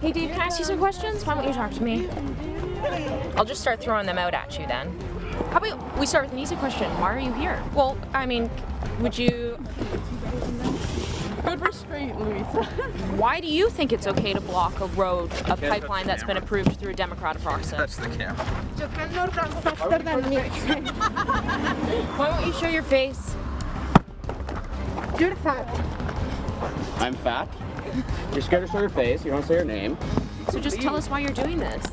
Hey Dave, can I ask you some questions? Why don't you talk to me? I'll just start throwing them out at you then. How about we start with an easy question? Why are you here? Well, I mean, would you... Good restraint, Louisa. Why do you think it's okay to block a road, a pipeline that's been approved through a democratic process? That's the camera. You cannot run faster than me. Why won't you show your face? You're fat. I'm fat. You're scared to show your face. You don't say your name. So just tell us why you're doing this.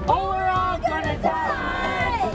Oh, we're all gonna die!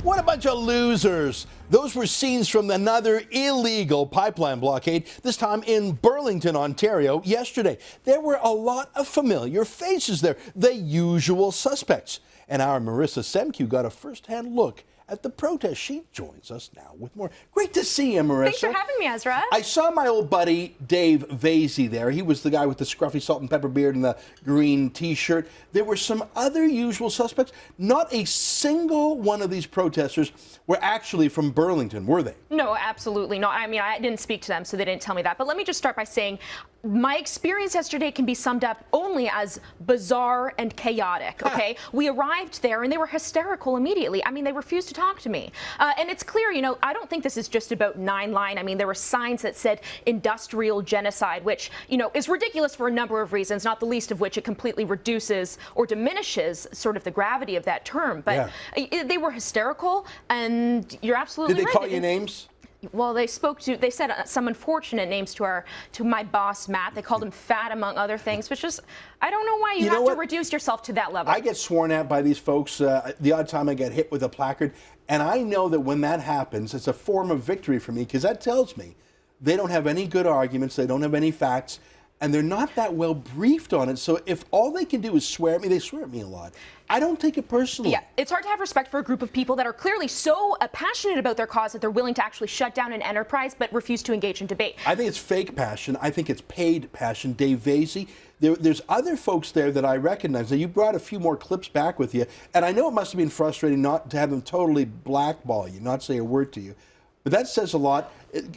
What a bunch of losers. Those were scenes from another illegal pipeline blockade, this time in Burlington, Ontario, yesterday. There were a lot of familiar faces there, the usual suspects. And our Marissa Semke got a first-hand look at the protest. She joins us now with more. Great to see you, Marissa. Thanks for having me, Ezra. I saw my old buddy Dave Vasey there. He was the guy with the scruffy salt and pepper beard and the green T-shirt. There were some other usual suspects. Not a single one of these protesters were actually from Burlington, were they? No, absolutely not. I mean, I didn't speak to them, so they didn't tell me that. But let me just start by saying my experience yesterday can be summed up only as bizarre and chaotic, okay? We arrived there and they were hysterical immediately. I mean, they refused to talk to me. And it's clear, you know, I don't think this is just about 9 Line. I mean, there were signs that said industrial genocide, which, you know, is ridiculous for a number of reasons, not the least of which it completely reduces or diminishes sort of the gravity of that term. But they were hysterical, and you're absolutely right. Did they call you names? Well, they said some unfortunate names to my boss, Matt. They called him fat, among other things, which is, I don't know why you have to reduce yourself to that level. I get sworn at by these folks the odd time I get hit with a placard, and I know that when that happens, it's a form of victory for me, because that tells me they don't have any good arguments, they don't have any facts, and they're not that well briefed on it. So if all they can do is swear at me, they swear at me a lot. I don't take it personally. Yeah, it's hard to have respect for a group of people that are clearly so passionate about their cause that they're willing to actually shut down an enterprise but refuse to engage in debate. I think it's fake passion. I think it's paid passion. Dave Vasey, there's other folks there that I recognize. Now, you brought a few more clips back with you, and I know it must have been frustrating not to have them totally blackball you, not say a word to you. But that says a lot.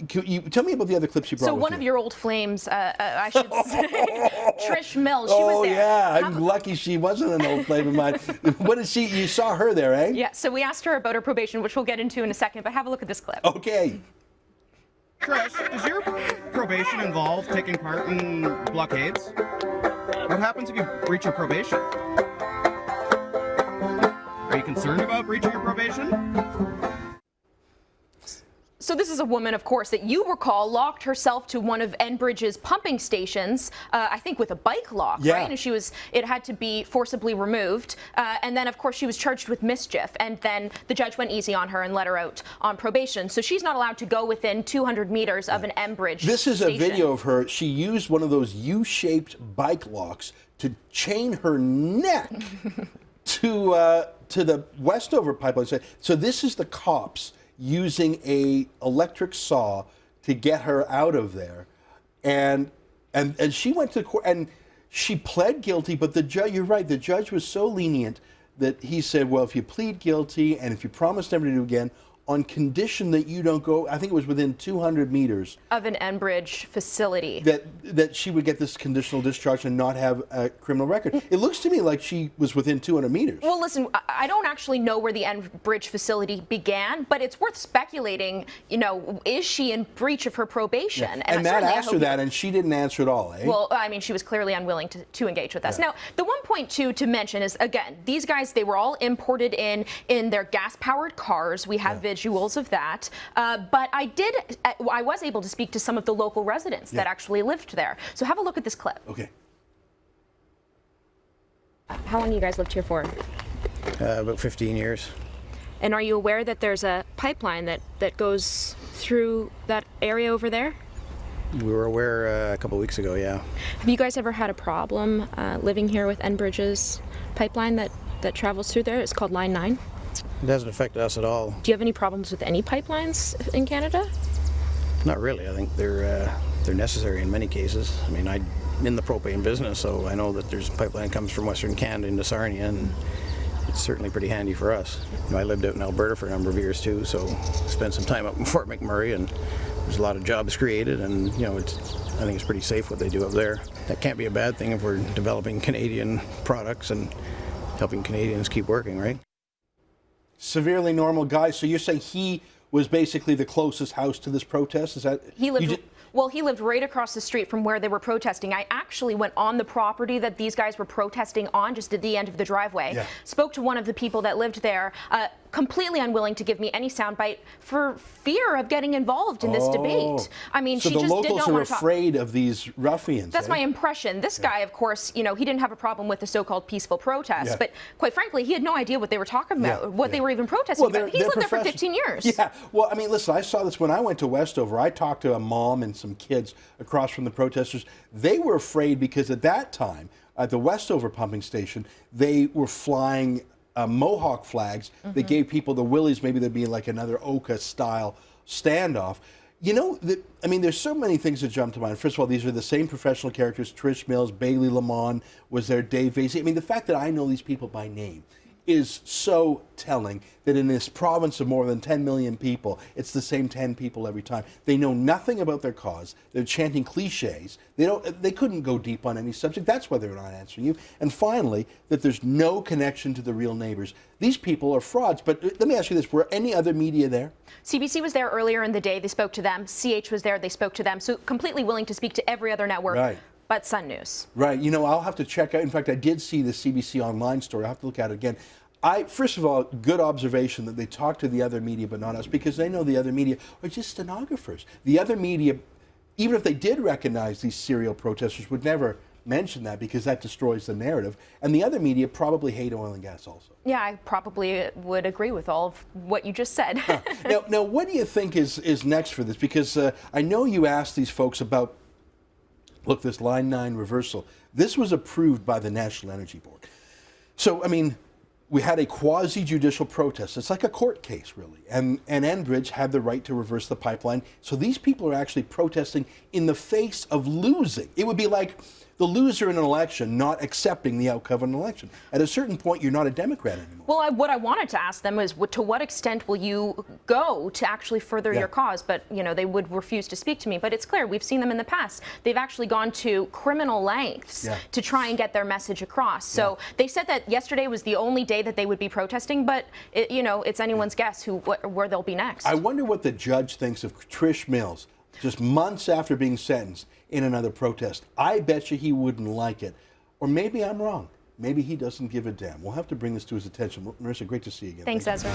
Can you tell me about the other clips you brought with you? So one of your old flames, I should say, Trish Mills, she was there. Oh, yeah. I'm lucky she wasn't an old flame of mine. What did she, you saw her there, eh? Yeah, so we asked her about her probation, which we'll get into in a second, but have a look at this clip. Okay. Chris, does your probation involve taking part in blockades? What happens if you breach your probation? Are you concerned about breaching your probation? So this is a woman, of course, that you recall locked herself to one of Enbridge's pumping stations, I think with a bike lock, right? And it had to be forcibly removed. And then, of course, she was charged with mischief. And then the judge went easy on her and let her out on probation. So she's not allowed to go within 200 meters of an Enbridge station. This is a video of her. She used one of those U-shaped bike locks to chain her neck to the Westover pipeline. So this is the cops using a electric saw to get her out of there, and she went to court and she pled guilty. But the judge, you're right, the judge was so lenient that he said, well, if you plead guilty and if you promise never to do it again, on condition that you don't go, I think it was within 200 meters of an Enbridge facility, that she would get this conditional discharge and not have a criminal record. It looks to me like she was within 200 meters. Well, listen, I don't actually know where the Enbridge facility began, but it's worth speculating, you know, is she in breach of her probation? Yeah. And Matt asked her that, and she didn't answer at all, eh? Well, I mean, she was clearly unwilling to engage with us. Now, the one point to mention is, again, these guys, they were all imported in their gas-powered cars. We have visuals of that. But I was able to speak to some of the local residents that actually lived there. So have a look at this clip. Okay. How long you guys lived here for? About 15 years. And are you aware that there's a pipeline that goes through that area over there? We were aware a couple of weeks ago, yeah. Have you guys ever had a problem living here with Enbridge's pipeline that travels through there? It's called Line 9. It doesn't affect us at all. Do you have any problems with any pipelines in Canada? Not really. I think they're necessary in many cases. I mean, I'm in the propane business, so I know that there's a pipeline that comes from Western Canada into Sarnia, and it's certainly pretty handy for us. You know, I lived out in Alberta for a number of years too, so spent some time up in Fort McMurray, and there's a lot of jobs created, and you know, I think it's pretty safe what they do up there. That can't be a bad thing if we're developing Canadian products and helping Canadians keep working, right? Severely normal guy. So you're saying he was basically the closest house to this protest? Is that he lived? Well, he lived right across the street from where they were protesting. I actually went on the property that these guys were protesting on, just at the end of the driveway. Yeah. Spoke to one of the people that lived there, completely unwilling to give me any soundbite for fear of getting involved in this debate. I mean, so she the just did locals not are want to talk. afraid of these ruffians. That's my impression. This guy, of course, you know, he didn't have a problem with the so-called peaceful protests, but quite frankly, he had no idea what they were talking about, what they were even protesting about. He's lived there for 15 years. Yeah. Well, I mean, listen, I saw this when I went to Westover. I talked to a mom and some kids across from the protesters. They were afraid because at that time, at the Westover pumping station, they were flying Mohawk flags that gave people the willies. Maybe there'd be like another Oka-style standoff. You know, I mean, there's so many things that jump to mind. First of all, these are the same professional characters. Trish Mills, Bailey Lamont was there, Dave Vasey. I mean, the fact that I know these people by name is so telling that in this province of more than 10 million people, it's the same 10 people every time. They know nothing about their cause. They're chanting cliches. They couldn't go deep on any subject. That's why they're not answering you. And finally, that there's no connection to the real neighbors. These people are frauds. But let me ask you this, were any other media there? CBC was there earlier in the day. They spoke to them. CH was there. They spoke to them. So completely willing to speak to every other network. Right. But Sun News. Right. You know, I'll have to check out. In fact, I did see the CBC Online story. I'll have to look at it again. First of all, good observation that they talk to the other media but not us, because they know the other media are just stenographers. The other media, even if they did recognize these serial protesters, would never mention that because that destroys the narrative. And the other media probably hate oil and gas also. Yeah, I probably would agree with all of what you just said. Now, what do you think is next for this? Because I know you asked these folks about, look, this Line 9 reversal. This was approved by the National Energy Board. So, I mean, we had a quasi-judicial protest. It's like a court case, really. And Enbridge had the right to reverse the pipeline. So these people are actually protesting in the face of losing. It would be like the loser in an election not accepting the outcome of an election. At a certain point, you're not a Democrat anymore. Well, what I wanted to ask them is, to what extent will you go to actually further your cause? But, you know, they would refuse to speak to me. But it's clear, we've seen them in the past. They've actually gone to criminal lengths to try and get their message across. So they said that yesterday was the only day that they would be protesting, but, you know, it's anyone's guess where they'll be next. I wonder what the judge thinks of Trish Mills, just months after being sentenced in another protest. I bet you he wouldn't like it. Or maybe I'm wrong. Maybe he doesn't give a damn. We'll have to bring this to his attention. Marissa, great to see you again. Thanks, Ezra.